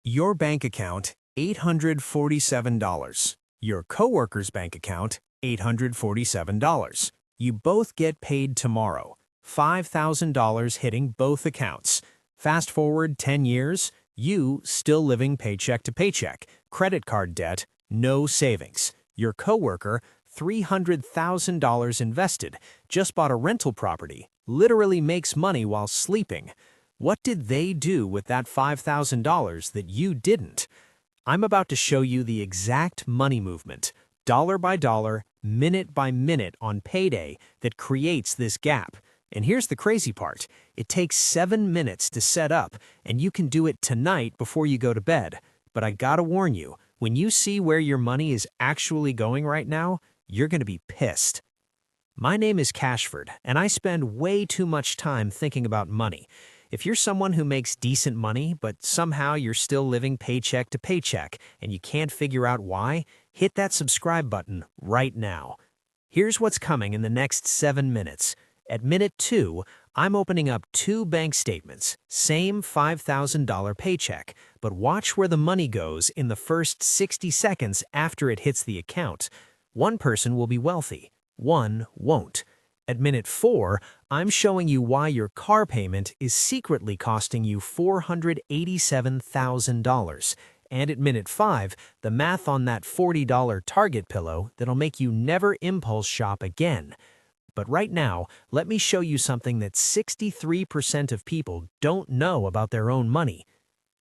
Your bank account, $847. Your coworker's bank account, $847. You both get paid tomorrow. $5,000 hitting both accounts. Fast forward 10 years, you still living paycheck to paycheck, credit card debt, no savings. Your coworker, $300,000 invested, just bought a rental property, literally makes money while sleeping. What did they do with that $5,000 that you didn't? I'm about to show you the exact money movement, dollar by dollar, minute by minute on Payday that creates this gap. And here's the crazy part. It takes 7 minutes to set up, and you can do it tonight before you go to bed. But I gotta warn you, when you see where your money is actually going right now, you're gonna be pissed. My name is Cashford, and I spend way too much time thinking about money. If you're someone who makes decent money, but somehow you're still living paycheck to paycheck and you can't figure out why, hit that subscribe button right now. Here's what's coming in the next 7 minutes. At minute 2, I'm opening up 2 bank statements, same $5,000 paycheck, but watch where the money goes in the first 60 seconds after it hits the account. One person will be wealthy, one won't. At minute 4, I'm showing you why your car payment is secretly costing you $487,000. And at minute 5, the math on that $40 Target pillow that'll make you never impulse shop again. But right now, let me show you something that 63% of people don't know about their own money.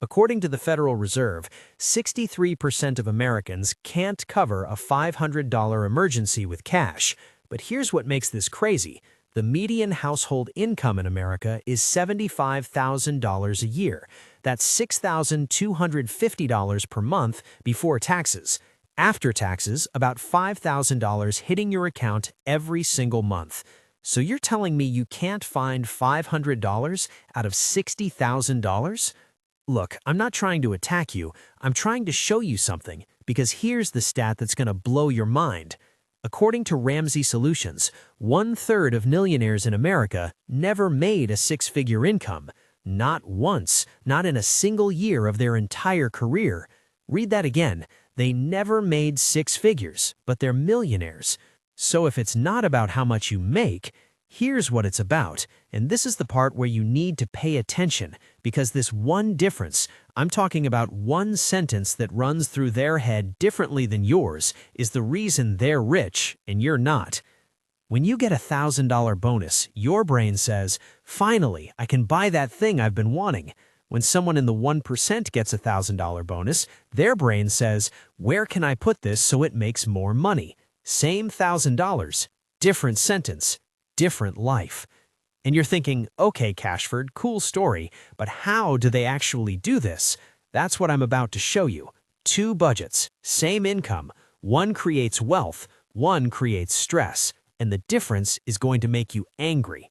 According to the Federal Reserve, 63% of Americans can't cover a $500 emergency with cash. But here's what makes this crazy. The median household income in America is $75,000 a year. That's $6,250 per month before taxes. After taxes, about $5,000 hitting your account every single month. So you're telling me you can't find $500 out of $60,000? Look, I'm not trying to attack you. I'm trying to show you something, because here's the stat that's going to blow your mind. According to Ramsey Solutions, 1/3 of millionaires in America never made a 6-figure income. Not once, not in a single year of their entire career. Read that again. They never made 6 figures, but they're millionaires. So if it's not about how much you make, here's what it's about. And this is the part where you need to pay attention, because this one difference, I'm talking about one sentence that runs through their head differently than yours, is the reason they're rich and you're not. When you get a $1,000 bonus, your brain says, finally, I can buy that thing I've been wanting. When someone in the 1% gets a $1,000 bonus, their brain says, where can I put this so it makes more money? Same $1,000, different sentence, different life. And you're thinking, okay, Cashford, cool story, but how do they actually do this? That's what I'm about to show you. 2 budgets, same income. One creates wealth, one creates stress, and the difference is going to make you angry.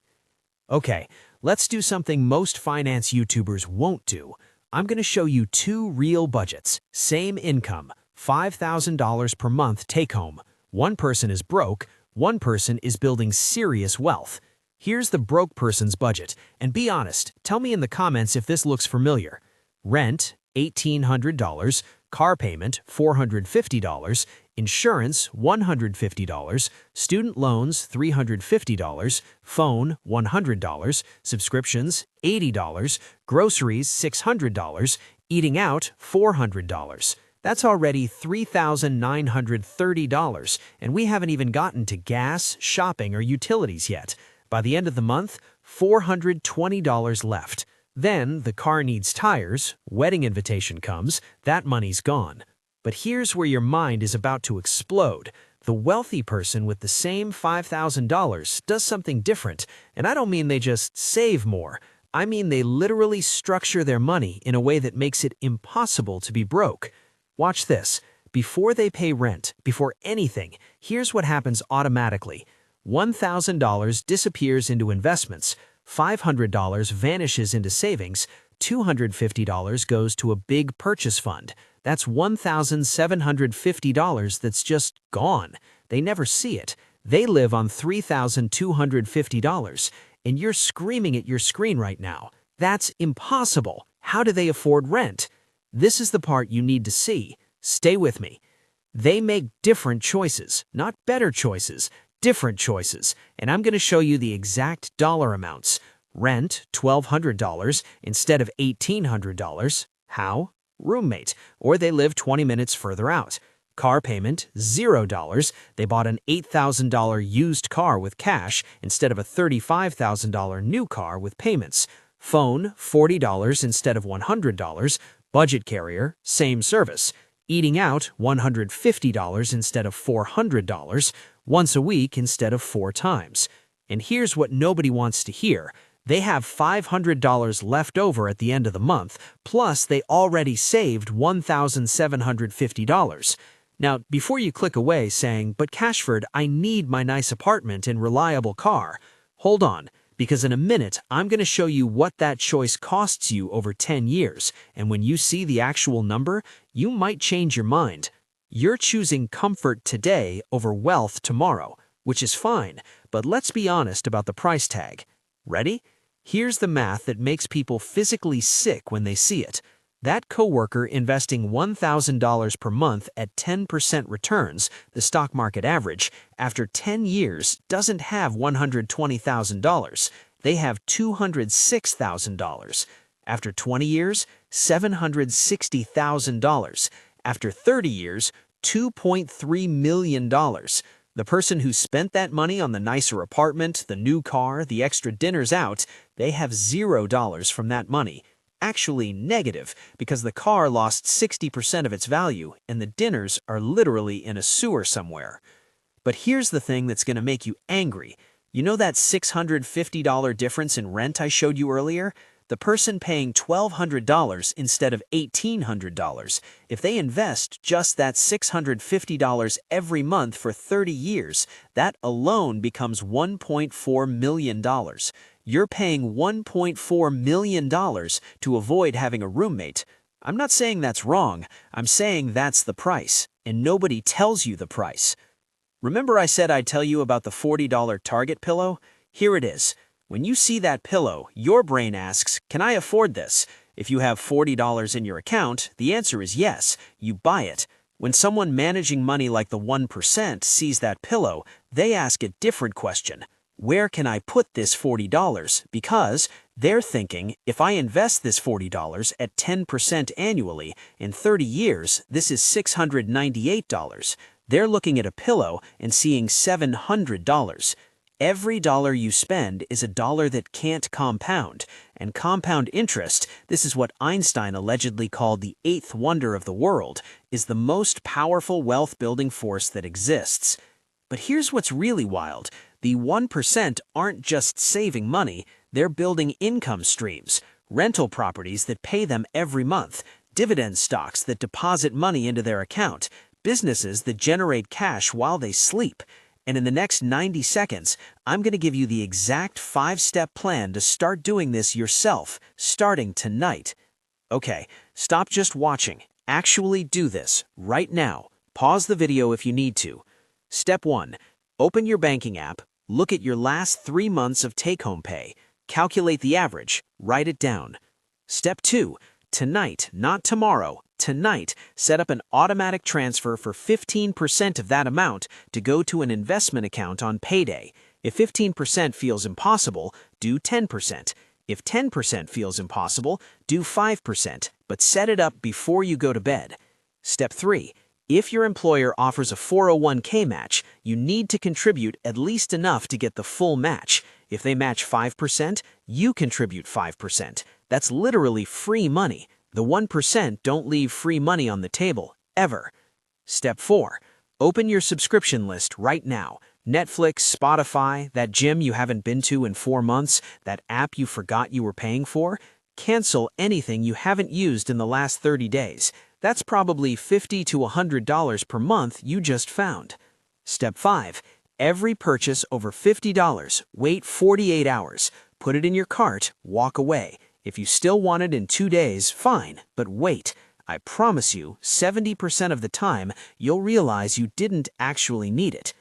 Okay, let's do something most finance YouTubers won't do. I'm going to show you 2 real budgets, same income, $5,000 per month take home. One person is broke, one person is building serious wealth. Here's the broke person's budget, and be honest, tell me in the comments if this looks familiar. Rent, $1,800, car payment, $450, insurance, $150, student loans, $350, phone, $100, subscriptions, $80, groceries, $600, eating out, $400. That's already $3,930, and we haven't even gotten to gas, shopping, or utilities yet. By the end of the month, $420 left. Then the car needs tires, wedding invitation comes, that money's gone. But here's where your mind is about to explode. The wealthy person with the same $5,000 does something different, and I don't mean they just save more. I mean they literally structure their money in a way that makes it impossible to be broke. Watch this. Before they pay rent, before anything, here's what happens automatically. $1,000 disappears into investments, $500 vanishes into savings, $250 goes to a big purchase fund. That's $1,750 that's just gone. They never see it. They live on $3,250, and you're screaming at your screen right now. That's impossible. How do they afford rent? This is the part you need to see. Stay with me. They make different choices, not better choices, different choices, and I'm going to show you the exact dollar amounts. Rent, $1,200 instead of $1,800. How? Roommate, or they live 20 minutes further out. Car payment, $0. They bought an $8,000 used car with cash instead of a $35,000 new car with payments. Phone, $40 instead of $100. Budget carrier, same service. Eating out, $150 instead of $400. Once a week instead of 4 times. And here's what nobody wants to hear. They have $500 left over at the end of the month, plus they already saved $1,750. Now, before you click away saying, "But Cashford, I need my nice apartment and reliable car," hold on, because in a minute, I'm going to show you what that choice costs you over 10 years, and when you see the actual number, you might change your mind. You're choosing comfort today over wealth tomorrow, which is fine, but let's be honest about the price tag. Ready? Here's the math that makes people physically sick when they see it. That coworker investing $1,000 per month at 10% returns, the stock market average, after 10 years doesn't have $120,000. They have $206,000. After 20 years, $760,000. After 30 years, $2.3 million. The person who spent that money on the nicer apartment, the new car, the extra dinners out, they have $0 from that money. Actually negative, because the car lost 60% of its value and the dinners are literally in a sewer somewhere. But here's the thing that's going to make you angry. You know that $650 difference in rent I showed you earlier? The person paying $1,200 instead of $1,800, if they invest just that $650 every month for 30 years, that alone becomes $1.4 million. You're paying $1.4 million to avoid having a roommate. I'm not saying that's wrong. I'm saying that's the price, and nobody tells you the price. Remember I said I'd tell you about the $40 Target pillow? Here it is. When you see that pillow, your brain asks, "Can I afford this?" If you have $40 in your account, the answer is yes, you buy it. When someone managing money like the 1% sees that pillow, they ask a different question. Where can I put this $40? Because they're thinking, if I invest this $40 at 10% annually, in 30 years, this is $698. They're looking at a pillow and seeing $700. Every dollar you spend is a dollar that can't compound, and compound interest, this is what Einstein allegedly called the 8th wonder of the world, is the most powerful wealth-building force that exists. But here's what's really wild. The 1% aren't just saving money, they're building income streams, rental properties that pay them every month, dividend stocks that deposit money into their account, businesses that generate cash while they sleep. And in the next 90 seconds, I'm going to give you the exact 5-step plan to start doing this yourself, starting tonight. Okay, stop just watching. Actually do this, right now. Pause the video if you need to. Step 1. Open your banking app, look at your last 3 months of take-home pay, calculate the average, write it down. Step 2. Tonight, not tomorrow. Tonight, set up an automatic transfer for 15% of that amount to go to an investment account on Payday. If 15% feels impossible, do 10%. If 10% feels impossible, do 5%, but set it up before you go to bed. Step 3. If your employer offers a 401k match, you need to contribute at least enough to get the full match. If they match 5%, you contribute 5%. That's literally free money. The 1% don't leave free money on the table, ever. Step 4. Open your subscription list right now. Netflix, Spotify, that gym you haven't been to in 4 months, that app you forgot you were paying for. Cancel anything you haven't used in the last 30 days. That's probably $50 to $100 per month you just found. Step 5. Every purchase over $50, wait 48 hours. Put it in your cart, walk away. If you still want it in 2 days, fine, but wait. I promise you, 70% of the time, you'll realize you didn't actually need it.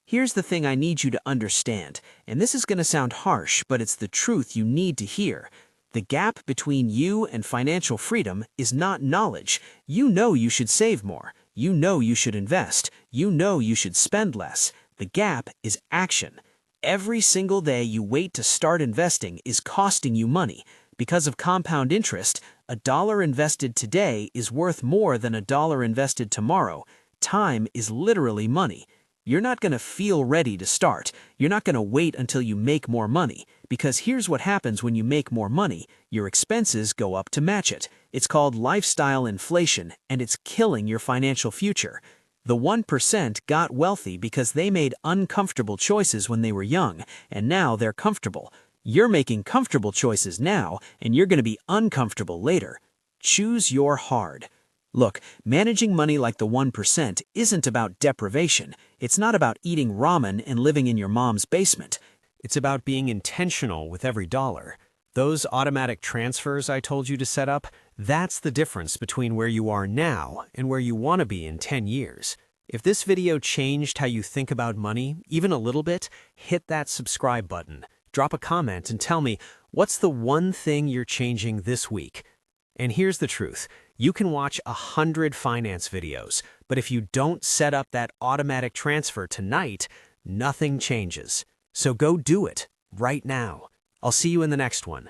Here's the thing I need you to understand, and this is going to sound harsh, but it's the truth you need to hear. The gap between you and financial freedom is not knowledge. You know you should save more. You know you should invest. You know you should spend less. The gap is action. Every single day you wait to start investing is costing you money. Because of compound interest, $1 invested today is worth more than $1 invested tomorrow. Time is literally money. You're not going to feel ready to start. You're not going to wait until you make more money. Because here's what happens when you make more money. Your expenses go up to match it. It's called lifestyle inflation, and it's killing your financial future. The 1% got wealthy because they made uncomfortable choices when they were young, and now they're comfortable. You're making comfortable choices now, and you're going to be uncomfortable later. Choose your hard. Look, managing money like the 1% isn't about deprivation. It's not about eating ramen and living in your mom's basement. It's about being intentional with every dollar. Those automatic transfers I told you to set up, that's the difference between where you are now and where you want to be in 10 years. If this video changed how you think about money, even a little bit, hit that subscribe button. Drop a comment and tell me, what's the one thing you're changing this week? And here's the truth. You can watch 100 finance videos, but if you don't set up that automatic transfer tonight, nothing changes. So go do it right now. I'll see you in the next one.